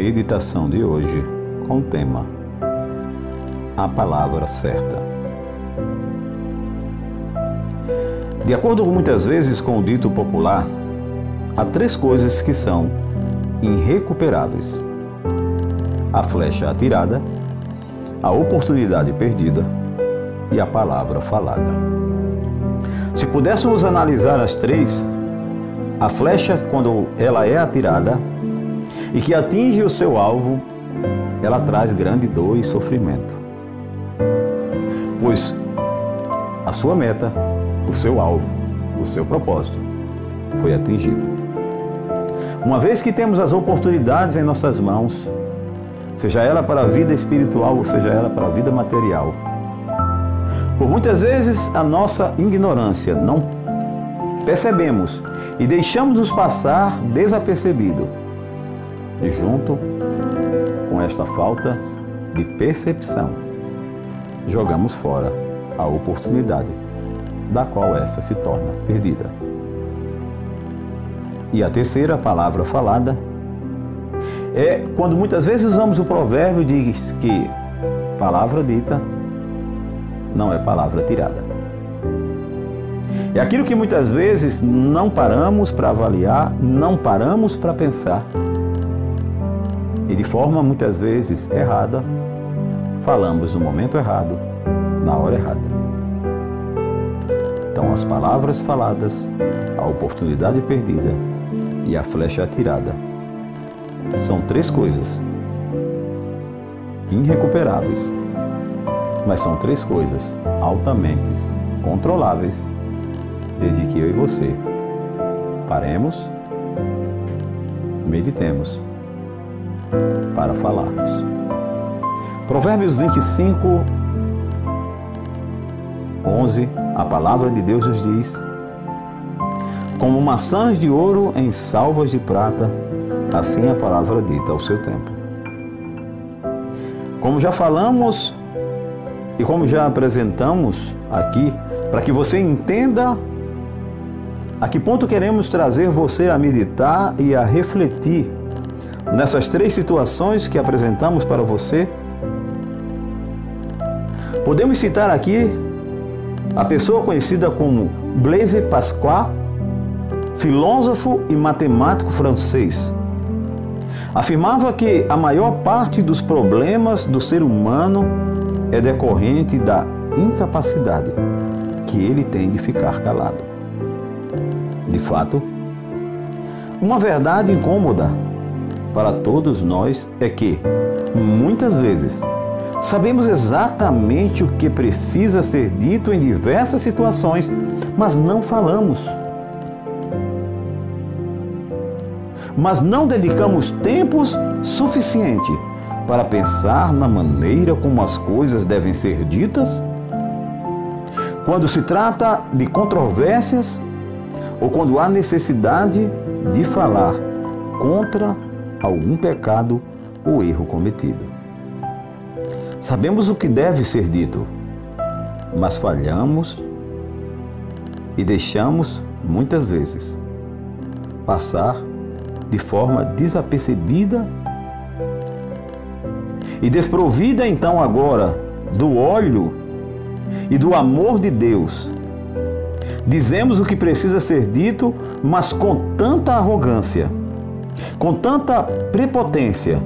meditação de hoje com o tema A Palavra Certa. De acordo muitas vezes com o dito popular, há três coisas que são irrecuperáveis: a flecha atirada, a oportunidade perdida e a palavra falada. Se pudéssemos analisar as três, a flecha, quando ela é atirada e que atinge o seu alvo, ela traz grande dor e sofrimento, pois a sua meta, o seu alvo, o seu propósito foi atingido. Uma vez que temos as oportunidades em nossas mãos, seja ela para a vida espiritual ou seja ela para a vida material, por muitas vezes a nossa ignorância não percebemos e deixamos-nos passar desapercebido. E junto com esta falta de percepção, jogamos fora a oportunidade, da qual essa se torna perdida. E a terceira palavra falada é quando muitas vezes usamos o provérbio diz que palavra dita não é palavra tirada. É aquilo que muitas vezes não paramos para avaliar, não paramos para pensar. E de forma muitas vezes errada, falamos no momento errado, na hora errada. Então as palavras faladas, a oportunidade perdida e a flecha atirada são três coisas irrecuperáveis, mas são três coisas altamente controláveis, desde que eu e você paremos, meditemos para falarmos. Provérbios 25, 11, a palavra de Deus nos diz: como maçãs de ouro em salvas de prata, assim a palavra dita ao seu tempo. Como já falamos e como já apresentamos aqui, para que você entenda a que ponto queremos trazer você a meditar e a refletir nessas três situações que apresentamos para você, podemos citar aqui a pessoa conhecida como Blaise Pascal, filósofo e matemático francês. Afirmava que a maior parte dos problemas do ser humano é decorrente da incapacidade que ele tem de ficar calado. De fato, uma verdade incômoda para todos nós é que, muitas vezes, sabemos exatamente o que precisa ser dito em diversas situações, mas não falamos. Mas não dedicamos tempo suficiente para pensar na maneira como as coisas devem ser ditas. Quando se trata de controvérsias ou quando há necessidade de falar contra algum pecado ou erro cometido. Sabemos o que deve ser dito, mas falhamos e deixamos, muitas vezes, passar de forma desapercebida e desprovida então agora do óleo e do amor de Deus. Dizemos o que precisa ser dito, mas com tanta arrogância, com tanta prepotência,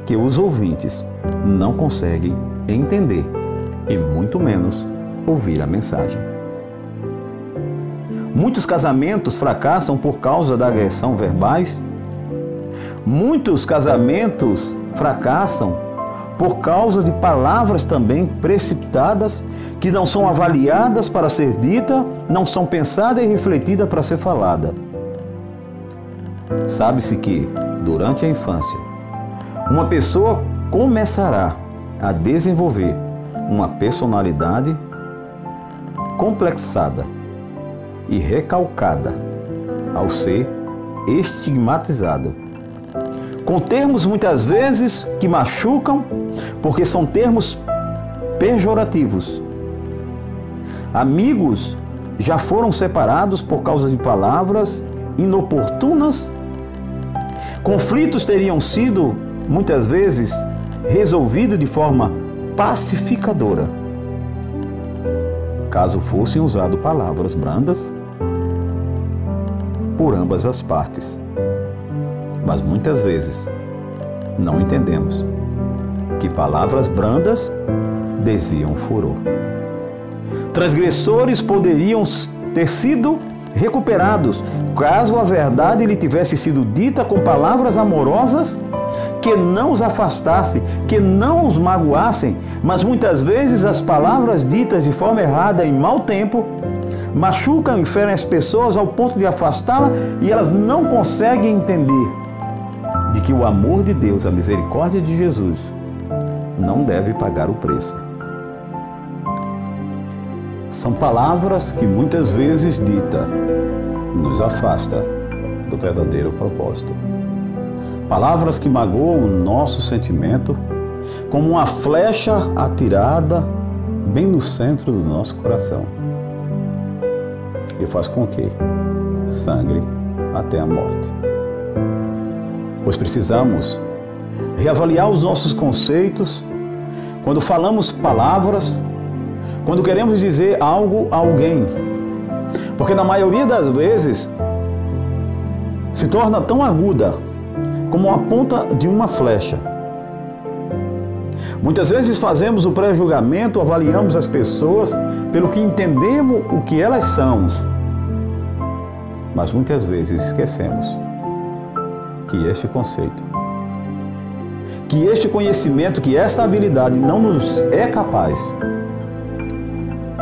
que os ouvintes não conseguem entender e muito menos ouvir a mensagem. Muitos casamentos fracassam por causa da agressão verbais. Muitos casamentos fracassam por causa de palavras também precipitadas, que não são avaliadas para ser dita, não são pensadas e refletidas para ser falada. Sabe-se que, durante a infância, uma pessoa começará a desenvolver uma personalidade complexada e recalcada ao ser estigmatizado, com termos muitas vezes que machucam, porque são termos pejorativos. Amigos já foram separados por causa de palavras inoportunas. Conflitos teriam sido muitas vezes resolvido de forma pacificadora, caso fossem usadas palavras brandas por ambas as partes. Mas muitas vezes não entendemos que palavras brandas desviam o furor. Transgressores poderiam ter sido recuperados caso a verdade lhe tivesse sido dita com palavras amorosas que não os afastassem, que não os magoassem, mas muitas vezes as palavras ditas de forma errada em mau tempo machucam e ferem as pessoas ao ponto de afastá-las e elas não conseguem entender de que o amor de Deus, a misericórdia de Jesus, não deve pagar o preço. São palavras que muitas vezes dita nos afasta do verdadeiro propósito. Palavras que magoam o nosso sentimento como uma flecha atirada bem no centro do nosso coração e faz com que sangre até a morte. Pois precisamos reavaliar os nossos conceitos quando falamos palavras, quando queremos dizer algo a alguém. Porque na maioria das vezes se torna tão aguda como a ponta de uma flecha. Muitas vezes fazemos o pré-julgamento, avaliamos as pessoas pelo que entendemos o que elas são. Mas muitas vezes esquecemos que este conceito, que este conhecimento, que esta habilidade não nos é capaz.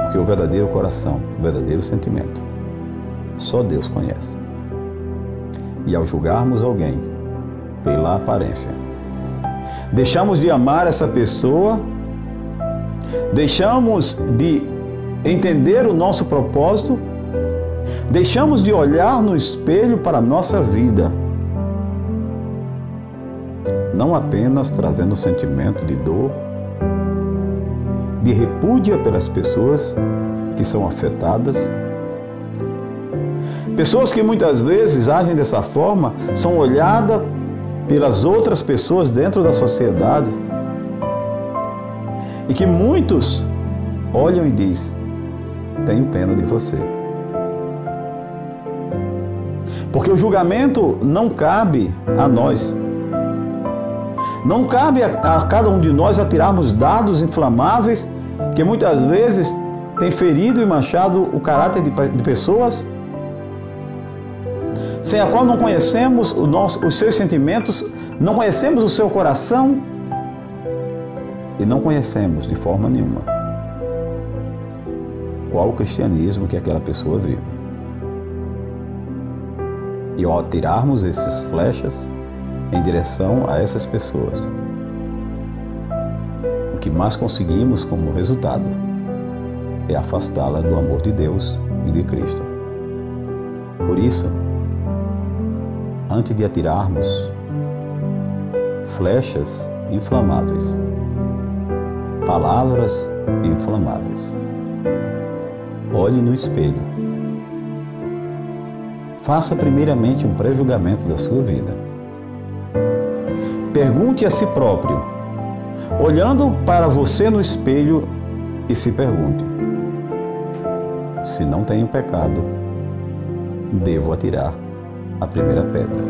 Porque o verdadeiro coração, o verdadeiro sentimento, só Deus conhece. E ao julgarmos alguém pela aparência, deixamos de amar essa pessoa, deixamos de entender o nosso propósito, deixamos de olhar no espelho para a nossa vida, não apenas trazendo sentimento de dor, de repúdio pelas pessoas que são afetadas. Pessoas que muitas vezes agem dessa forma são olhadas pelas outras pessoas dentro da sociedade e que muitos olham e dizem: tenho pena de você. Porque o julgamento não cabe a nós. Não cabe a cada um de nós atirarmos dados inflamáveis que muitas vezes têm ferido e manchado o caráter de pessoas, sem a qual não conhecemos os seus sentimentos, não conhecemos o seu coração e não conhecemos de forma nenhuma qual o cristianismo que aquela pessoa vive. E ao atirarmos essas flechas em direção a essas pessoas, o que mais conseguimos como resultado é afastá-la do amor de Deus e de Cristo. Por isso, antes de atirarmos flechas inflamáveis, palavras inflamáveis, olhe no espelho. Faça primeiramente um pré-julgamento da sua vida. Pergunte a si próprio, olhando para você no espelho, e se pergunte: se não tenho pecado, devo atirar a primeira pedra.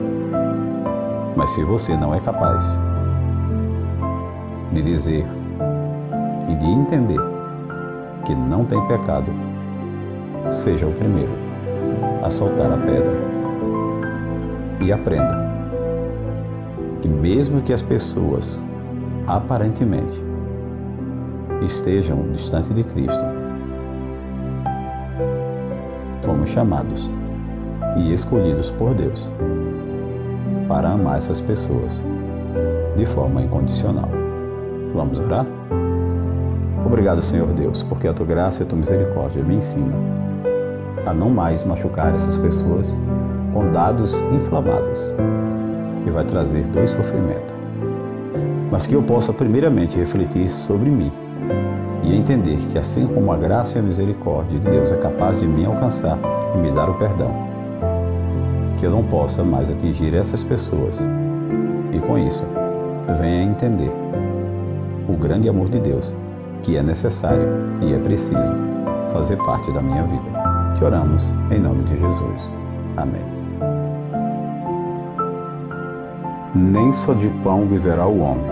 Mas se você não é capaz de dizer e de entender que não tem pecado, seja o primeiro a soltar a pedra. E aprenda que mesmo que as pessoas aparentemente estejam distante de Cristo, fomos chamados e escolhidos por Deus para amar essas pessoas de forma incondicional. Vamos orar? Obrigado, Senhor Deus, porque a Tua graça e a Tua misericórdia me ensinam a não mais machucar essas pessoas com dados inflamáveis, que vai trazer dor e sofrimento, mas que eu possa primeiramente refletir sobre mim e entender que assim como a graça e a misericórdia de Deus é capaz de me alcançar e me dar o perdão, que eu não possa mais atingir essas pessoas e com isso venha entender o grande amor de Deus, que é necessário e é preciso fazer parte da minha vida. Te oramos em nome de Jesus. Amém. Nem só de pão viverá o homem,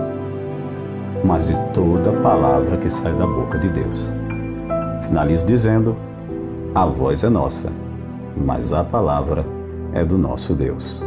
mas de toda palavra que sai da boca de Deus. Finalizo dizendo: a voz é nossa, mas a palavra é do nosso Deus.